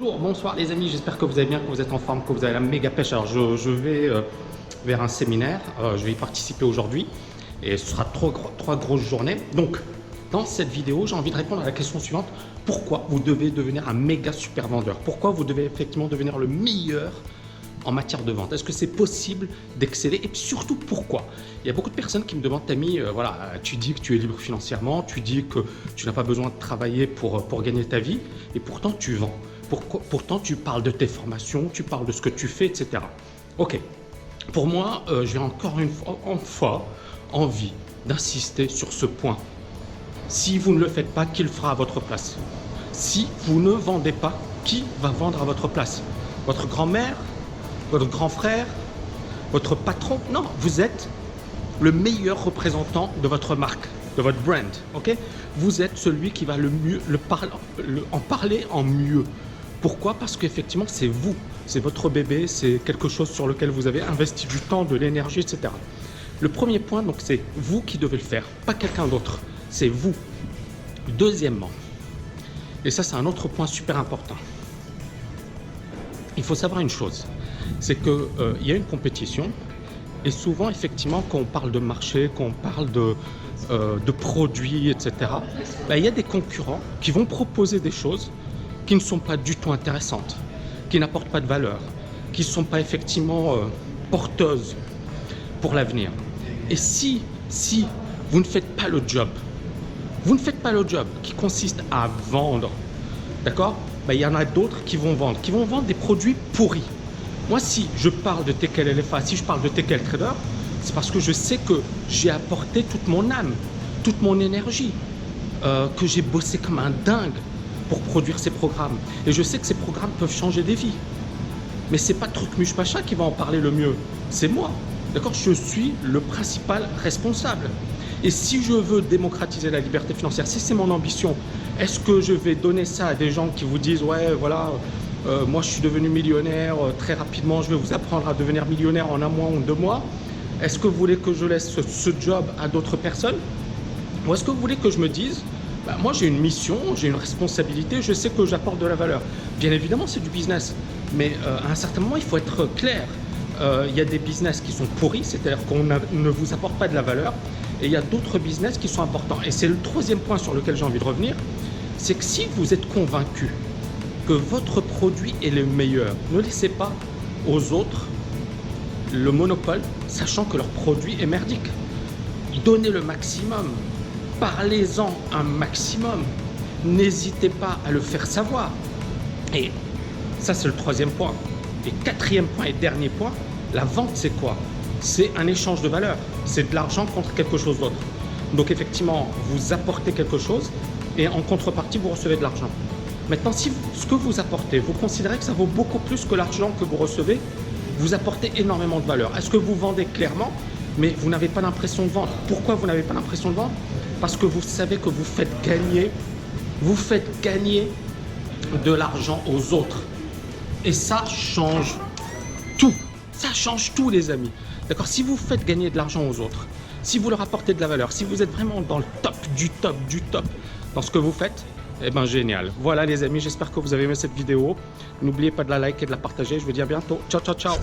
Bonjour, bonsoir les amis, j'espère que vous allez bien, que vous êtes en forme, que vous avez la méga pêche. Alors je vais vers un séminaire, je vais y participer aujourd'hui et ce sera trois grosses journées. Donc dans cette vidéo, j'ai envie de répondre à la question suivante. Pourquoi vous devez devenir un méga super vendeur? Pourquoi vous devez effectivement devenir le meilleur en matière de vente? Est-ce que c'est possible d'exceller? Et surtout, pourquoi? Il y a beaucoup de personnes qui me demandent, Tammy, voilà, tu dis que tu es libre financièrement, tu dis que tu n'as pas besoin de travailler pour gagner ta vie, et pourtant tu vends. Pourtant, tu parles de tes formations, tu parles de ce que tu fais, etc. Ok. Pour moi, j'ai encore une fois envie d'insister sur ce point. Si vous ne le faites pas, qui le fera à votre place? Si vous ne vendez pas, qui va vendre à votre place? Votre grand-mère? Votre grand frère? Votre patron? Non, vous êtes le meilleur représentant de votre marque, de votre brand. Ok? Vous êtes celui qui va le mieux en parler en mieux. Pourquoi? Parce qu'effectivement, c'est vous, c'est votre bébé, c'est quelque chose sur lequel vous avez investi du temps, de l'énergie, etc. Le premier point, donc, c'est vous qui devez le faire, pas quelqu'un d'autre, c'est vous. Deuxièmement, et ça c'est un autre point super important, il faut savoir une chose, c'est qu'il y a une compétition et souvent, effectivement, quand on parle de marché, quand on parle de produits, etc., il y a des concurrents qui vont proposer des choses qui ne sont pas du tout intéressantes, qui n'apportent pas de valeur, qui ne sont pas effectivement porteuses pour l'avenir. Et si vous ne faites pas le job, qui consiste à vendre, d'accord? Il y en a d'autres qui vont vendre des produits pourris. Moi, si je parle de TKL LFA, si je parle de TKL Trader, c'est parce que je sais que j'ai apporté toute mon âme, toute mon énergie, que j'ai bossé comme un dingue pour produire ces programmes. Et je sais que ces programmes peuvent changer des vies. Mais c'est pas Trucmuche Pacha qui va en parler le mieux, c'est moi. D'accord? Je suis le principal responsable. Et si je veux démocratiser la liberté financière, si c'est mon ambition, est-ce que je vais donner ça à des gens qui vous disent « Ouais, voilà, moi je suis devenu millionnaire très rapidement, je vais vous apprendre à devenir millionnaire en 1 mois ou 2 mois ». Est-ce que vous voulez que je laisse ce job à d'autres personnes? Ou est-ce que vous voulez que je me dise moi j'ai une mission, j'ai une responsabilité, je sais que j'apporte de la valeur. Bien évidemment, c'est du business, mais à un certain moment, il faut être clair. Il y a des business qui sont pourris, c'est-à-dire qu'on ne vous apporte pas de la valeur, et il y a d'autres business qui sont importants. Et c'est le troisième point sur lequel j'ai envie de revenir, c'est que si vous êtes convaincu que votre produit est le meilleur, ne laissez pas aux autres le monopole, sachant que leur produit est merdique. Donnez le maximum. Parlez-en un maximum, n'hésitez pas à le faire savoir. Et ça, c'est le troisième point. Et quatrième point et dernier point, la vente, c'est quoi? C'est un échange de valeur, c'est de l'argent contre quelque chose d'autre. Donc effectivement, vous apportez quelque chose et en contrepartie, vous recevez de l'argent. Maintenant, si ce que vous apportez, vous considérez que ça vaut beaucoup plus que l'argent que vous recevez, vous apportez énormément de valeur. Est-ce que vous vendez clairement, mais vous n'avez pas l'impression de vendre? Pourquoi vous n'avez pas l'impression de vendre? Parce que vous savez que vous faites gagner de l'argent aux autres. Et ça change tout. Ça change tout, les amis. D'accord? Si vous faites gagner de l'argent aux autres, si vous leur apportez de la valeur, si vous êtes vraiment dans le top du top du top dans ce que vous faites, eh ben génial. Voilà les amis, j'espère que vous avez aimé cette vidéo. N'oubliez pas de la liker et de la partager. Je vous dis à bientôt. Ciao, ciao, ciao.